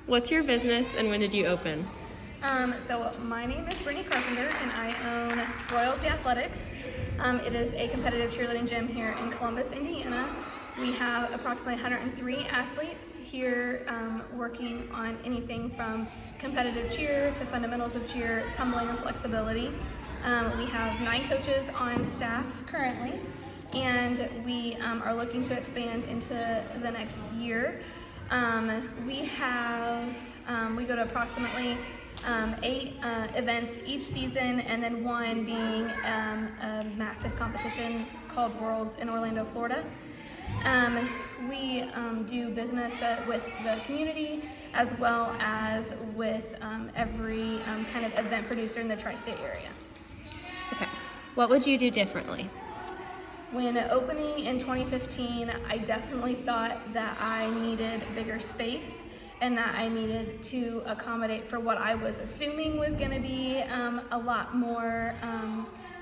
What's your business and when did you open? So my name is Brittany Carpenter and I own Royalty Athletics. It is a competitive cheerleading gym here in Columbus, Indiana. We have approximately 103 athletes here working on anything from competitive cheer to fundamentals of cheer, tumbling and flexibility. We have 9 coaches on staff currently, and we are looking to expand into the next year. We go to approximately 8 events each season, and then one being a massive competition called Worlds in Orlando, Florida. We do business with the community as well as with every kind of event producer in the tri-state area. Okay. What would you do differently? When opening in 2015, I definitely thought that I needed bigger space and that I needed to accommodate for what I was assuming was going to be a lot more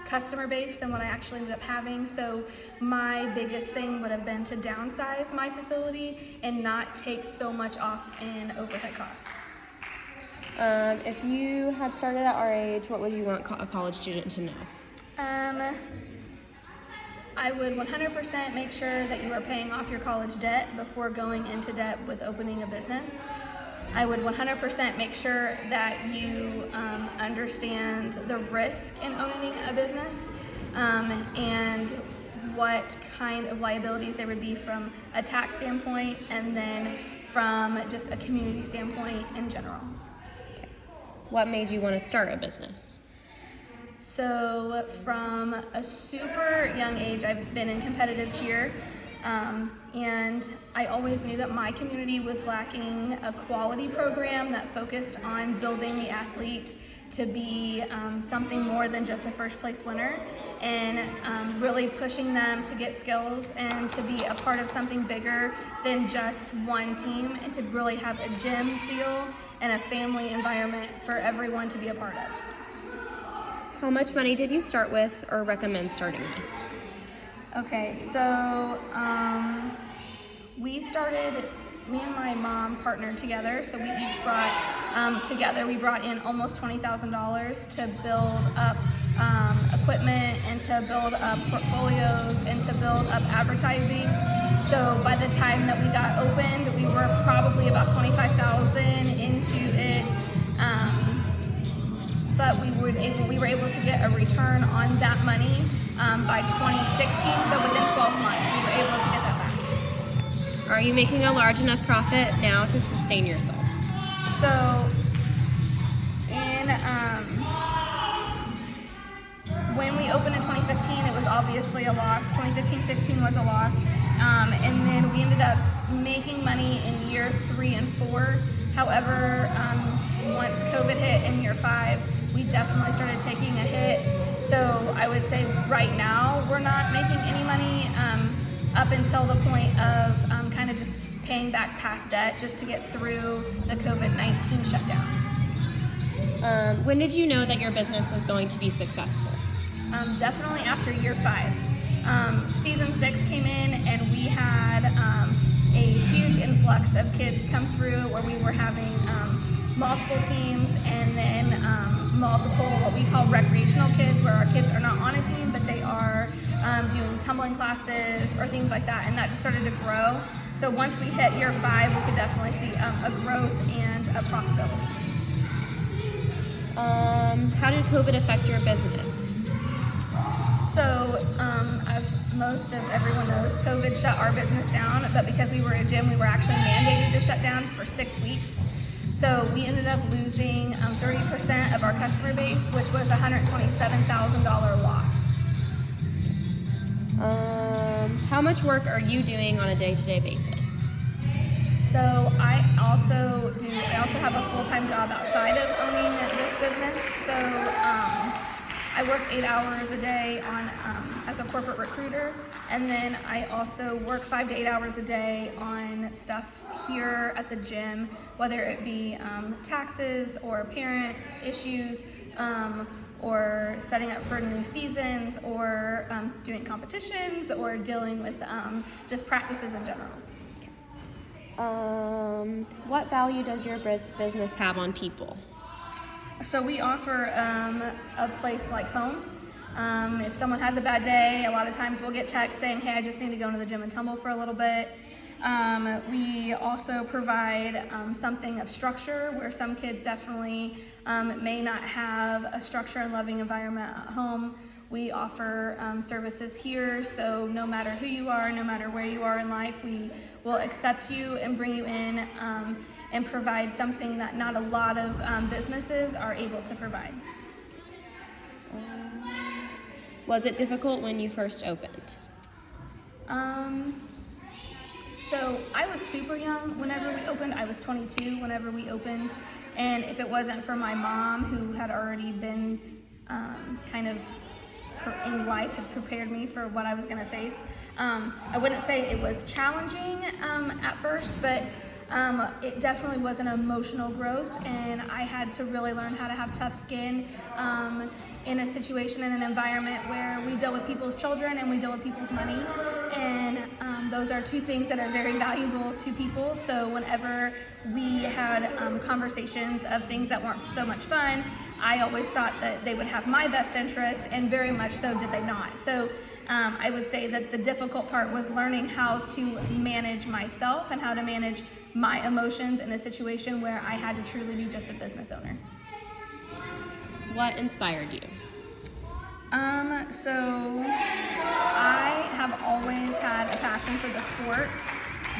customer base than what I actually ended up having. So my biggest thing would have been to downsize my facility and not take so much off in overhead cost. If you had started at our age, what would you want a college student to know? I would 100% make sure that you are paying off your college debt before going into debt with opening a business. I would 100% make sure that you understand the risk in owning a business and what kind of liabilities there would be from a tax standpoint and then from just a community standpoint in general. Okay. What made you want to start a business? So from a super young age, I've been in competitive cheer, and I always knew that my community was lacking a quality program that focused on building the athlete to be something more than just a first place winner, and really pushing them to get skills and to be a part of something bigger than just one team, and to really have a gym feel and a family environment for everyone to be a part of. How much money did you start with or recommend starting with? Okay, so me and my mom partnered together, so we each we brought in almost $20,000 to build up equipment and to build up portfolios and to build up advertising. So by the time that we got opened, we were probably about $25,000 into it. But we were able to get a return on that money by 2016, so within 12 months we were able to get that back. Are you making a large enough profit now to sustain yourself? So when we opened in 2015, it was obviously a loss. 2015-16 was a loss, and then we ended up making money in year 3 and 4. However, once COVID hit in year 5, we definitely started taking a hit. So I would say right now we're not making any money up until the point of kind of just paying back past debt just to get through the COVID-19 shutdown. When did you know that your business was going to be successful? Definitely after year 5. Season 6 came in and we had a huge influx of kids come through where we were having multiple teams and then multiple what we call recreational kids, where our kids are not on a team but they are doing tumbling classes or things like that, and that just started to grow. So once we hit year 5, we could definitely see a growth and a profitability. How did COVID affect your business? So as most of everyone knows, COVID shut our business down, but because we were a gym, we were actually mandated to shut down for 6 weeks. So we ended up losing 30% of our customer base, which was a $127,000 loss. How much work are you doing on a day-to-day basis? So I also have a full-time job outside of owning this business. So I work 8 hours a day as a corporate recruiter, and then I also work 5 to 8 hours a day on stuff here at the gym, whether it be taxes or parent issues, or setting up for new seasons, or doing competitions, or dealing with just practices in general. What value does your business have on people? So we offer a place like home. If someone has a bad day, a lot of times we'll get texts saying, hey, I just need to go into the gym and tumble for a little bit. We also provide something of structure where some kids definitely may not have a structure and loving environment at home. We offer services here, so no matter who you are, no matter where you are in life, we will accept you and bring you in and provide something that not a lot of businesses are able to provide. Was it difficult when you first opened? So I was super young whenever we opened. I was 22 whenever we opened, and if it wasn't for my mom, who had already been kind of in life, had prepared me for what I was going to face, I wouldn't say it was challenging at first, but it definitely was an emotional growth, and I had to really learn how to have tough skin in a situation, in an environment where we deal with people's children and we deal with people's money, and those are two things that are very valuable to people. So whenever we had conversations of things that weren't so much fun, I always thought that they would have my best interest, and very much so did they not. So I would say that the difficult part was learning how to manage myself and how to manage my emotions in a situation where I had to truly be just a business owner. What inspired you? So I have always had a passion for the sport,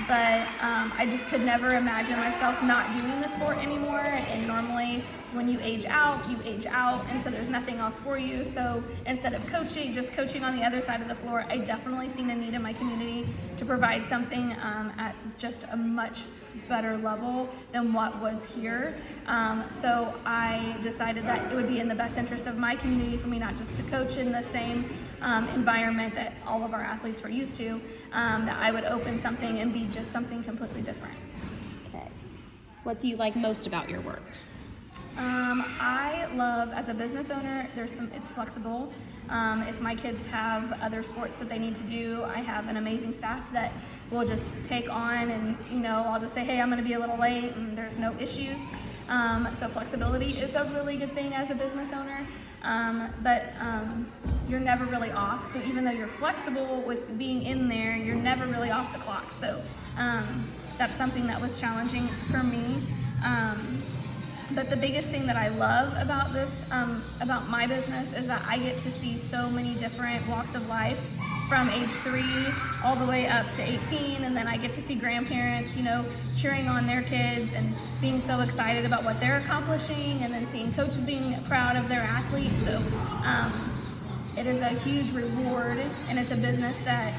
but I just could never imagine myself not doing the sport anymore. And normally when you age out, and so there's nothing else for you. So instead of just coaching on the other side of the floor, I definitely seen a need in my community to provide something at just a much better level than what was here. So I decided that it would be in the best interest of my community for me not just to coach in the same environment that all of our athletes were used to, that I would open something and be just something completely different. Okay. What do you like most about your work? I love, as a business owner, it's flexible. If my kids have other sports that they need to do, I have an amazing staff that will just take on, and I'll just say, hey, I'm going to be a little late, and there's no issues. So flexibility is a really good thing as a business owner, but you're never really off. So even though you're flexible with being in there, you're never really off the clock. So that's something that was challenging for me. But the biggest thing that I love about about my business, is that I get to see so many different walks of life, from age 3 all the way up to 18, and then I get to see grandparents, cheering on their kids and being so excited about what they're accomplishing, and then seeing coaches being proud of their athletes. So it is a huge reward, and it's a business that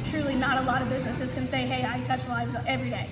truly not a lot of businesses can say, hey, I touch lives every day.